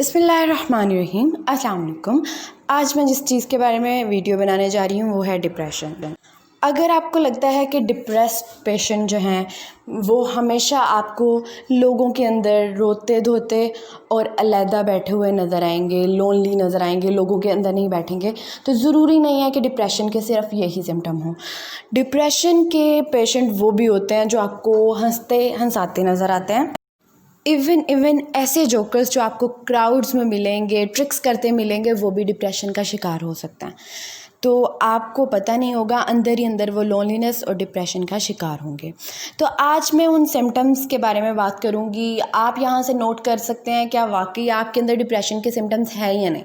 बिस्मिल्लाहिर्रहमानिर्रहीम। अस्सलाम वालेकुम। आज मैं जिस चीज़ के बारे में वीडियो बनाने जा रही हूँ वो है डिप्रेशन। अगर आपको लगता है कि डिप्रेस्ड पेशेंट जो हैं वो हमेशा आपको लोगों के अंदर रोते धोते और अलहदा बैठे हुए नज़र आएंगे, लोनली नज़र आएंगे, लोगों के अंदर नहीं बैठेंगे, तो ज़रूरी नहीं है कि डिप्रेशन के सिर्फ यही सिम्टम हों। डिप्रेशन के पेशेंट वो भी होते हैं जो आपको हंसते हंसाते नज़र आते हैं। इवन ऐसे जोकर्स जो आपको क्राउड्स में मिलेंगे, ट्रिक्स करते मिलेंगे, वो भी डिप्रेशन का शिकार हो सकता है। तो आपको पता नहीं होगा, अंदर ही अंदर वो लोनलीनेस और डिप्रेशन का शिकार होंगे। तो आज मैं उन सिम्टम्स के बारे में बात करूँगी। आप यहाँ से नोट कर सकते हैं क्या वाकई आपके अंदर डिप्रेशन के सिम्टम्स हैं या नहीं।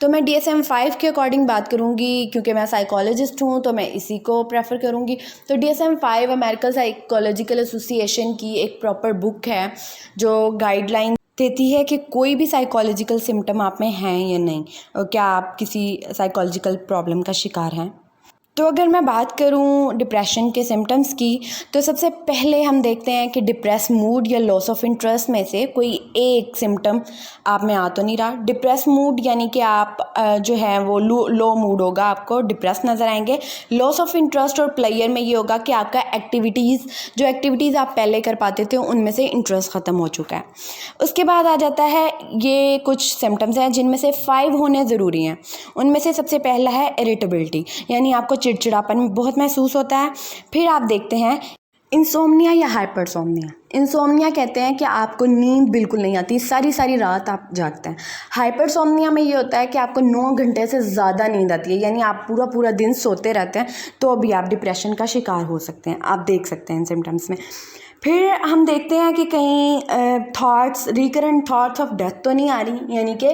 तो मैं DSM-5 के अकॉर्डिंग बात करूँगी, क्योंकि मैं साइकोलॉजिस्ट हूँ तो मैं इसी को प्रेफर करूँगी। तो DSM-5 अमेरिकन साइकोलॉजिकल एसोसिएशन की एक प्रॉपर बुक है जो गाइडलाइन देती है कि कोई भी साइकोलॉजिकल सिम्टम आप में हैं या नहीं, और क्या आप किसी साइकोलॉजिकल प्रॉब्लम का शिकार हैं। तो अगर मैं बात करूं डिप्रेशन के सिम्टम्स की, तो सबसे पहले हम देखते हैं कि डिप्रेस मूड या लॉस ऑफ इंटरेस्ट में से कोई एक सिम्टम आप में आ तो नहीं रहा। डिप्रेस मूड यानी कि आप जो है वो लो मूड होगा, आपको डिप्रेस नज़र आएंगे। लॉस ऑफ इंटरेस्ट और प्लेयर में ये होगा कि आपका जो एक्टिविटीज़ आप पहले कर पाते थे उनमें से इंटरेस्ट ख़त्म हो चुका है। उसके बाद आ जाता है, ये कुछ सिम्टम्स हैं जिनमें से 5 होने ज़रूरी हैं। उनमें से सबसे पहला है इरिटेबिलिटी, यानी आपको चिड़चिड़ापन बहुत महसूस होता है। फिर आप देखते हैं इंसोम्निया या हाइपरसोम्निया। इंसोम्निया कहते हैं कि आपको नींद बिल्कुल नहीं आती, सारी रात आप जागते हैं। हाइपरसोम्निया में ये होता है कि आपको 9 घंटे से ज़्यादा नींद आती है, यानी आप पूरा दिन सोते रहते हैं, तो भी आप डिप्रेशन का शिकार हो सकते हैं। आप देख सकते हैं इन सिम्टम्स में। फिर हम देखते हैं कि कहीं रिकरेंट थॉट्स ऑफ डेथ तो नहीं आ रही, यानी कि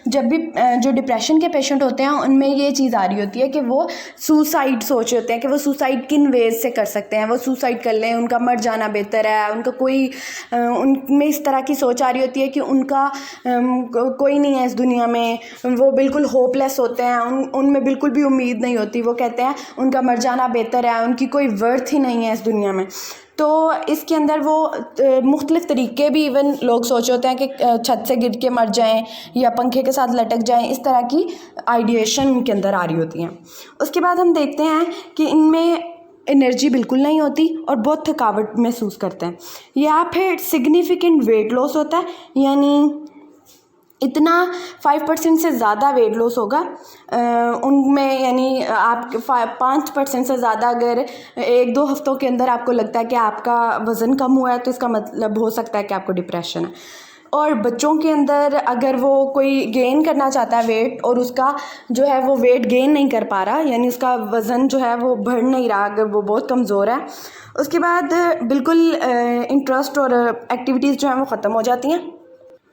जब भी जो डिप्रेशन के पेशेंट होते हैं उनमें ये चीज़ आ रही होती है कि वो सुसाइड सोच होते हैं कि वो सुसाइड किन वेज से कर सकते हैं, वो सुसाइड कर लें, उनका मर जाना बेहतर है, उनका कोई उनमें इस तरह की सोच आ रही होती है कि उनका कोई नहीं है इस दुनिया में, वो बिल्कुल होपलेस होते हैं, उनमें बिल्कुल भी उम्मीद नहीं होती। वो कहते हैं उनका मर जाना बेहतर है, उनकी कोई वर्थ ही नहीं है इस दुनिया में। तो इसके अंदर वो मुख्तलिफ़ तरीके भी इवन लोग सोच होते हैं कि छत से गिर के मर जाएं या पंखे के साथ लटक जाएं, इस तरह की आइडिएशन उनके अंदर आ रही होती हैं। उसके बाद हम देखते हैं कि इनमें एनर्जी बिल्कुल नहीं होती और बहुत थकावट महसूस करते हैं, या फिर सिग्निफिकेंट वेट लॉस होता है, यानी इतना 5% से ज़्यादा वेट लॉस होगा उनमें, यानी आप 5% से ज़्यादा अगर 1-2 हफ्तों के अंदर आपको लगता है कि आपका वज़न कम हुआ है, तो इसका मतलब हो सकता है कि आपको डिप्रेशन है। और बच्चों के अंदर अगर वो कोई गेन करना चाहता है वेट, और उसका जो है वो वेट गेन नहीं कर पा रहा, यानी उसका वज़न जो है वो बढ़ नहीं रहा, अगर वो बहुत कमज़ोर है, उसके बाद बिल्कुल इंटरेस्ट और एक्टिविटीज़ जो हैं वो ख़त्म हो जाती हैं।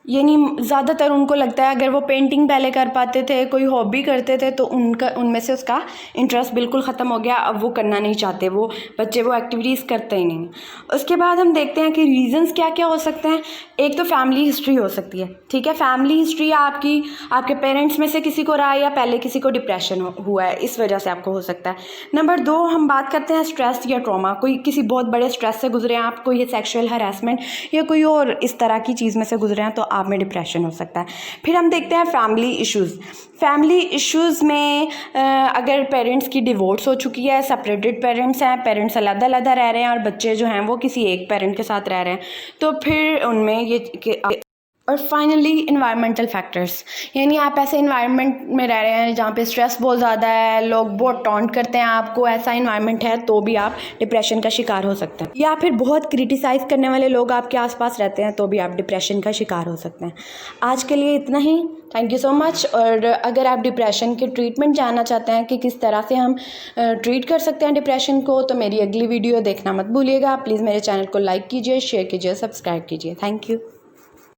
यानी ज़्यादातर उनको लगता है अगर वो पेंटिंग पहले कर पाते थे, कोई हॉबी करते थे, तो उनमें से उसका इंटरेस्ट बिल्कुल ख़त्म हो गया, अब वो करना नहीं चाहते, वो बच्चे वो एक्टिविटीज़ करते ही नहीं। उसके बाद हम देखते हैं कि रीज़न्स क्या क्या हो सकते हैं। एक तो फैमिली हिस्ट्री हो सकती है, ठीक है, फैमिली हिस्ट्री आपके पेरेंट्स में से किसी को रहा है या पहले किसी को डिप्रेशन हुआ है, इस वजह से आपको हो सकता है। नंबर 2 हम बात करते हैं स्ट्रेस या ट्रॉमा, कोई किसी बहुत बड़े स्ट्रेस से गुजरे हैं आप, कोई सेक्शुअल हरासमेंट या कोई और इस तरह की चीज़ में से गुजरे हैं, तो आप में डिप्रेशन हो सकता है। फिर हम देखते हैं फैमिली इश्यूज़ में अगर पेरेंट्स की डिवोर्स हो चुकी है, सेपरेटेड पेरेंट्स हैं, पेरेंट्स अलग-अलग रह रहे हैं और बच्चे जो हैं वो किसी एक पेरेंट के साथ रह रहे हैं, तो फिर उनमें ये और फाइनली इन्वायरमेंटल फैक्टर्स, यानी आप ऐसे इन्वायरमेंट में रह रहे हैं जहाँ पे स्ट्रेस बहुत ज़्यादा है, लोग बहुत टॉन्ट करते हैं आपको, ऐसा इन्वायरमेंट है, तो भी आप डिप्रेशन का शिकार हो सकते हैं। या फिर बहुत क्रिटिसाइज़ करने वाले लोग आपके आसपास रहते हैं, तो भी आप डिप्रेशन का शिकार हो सकते हैं। आज के लिए इतना ही। Thank you so much. और अगर आप डिप्रेशन के ट्रीटमेंट जानना चाहते हैं कि किस तरह से हम ट्रीट कर सकते हैं डिप्रेशन को, तो मेरी अगली वीडियो देखना मत भूलिएगा। प्लीज़ मेरे चैनल को लाइक कीजिए, शेयर कीजिए, सब्सक्राइब कीजिए। Thank you.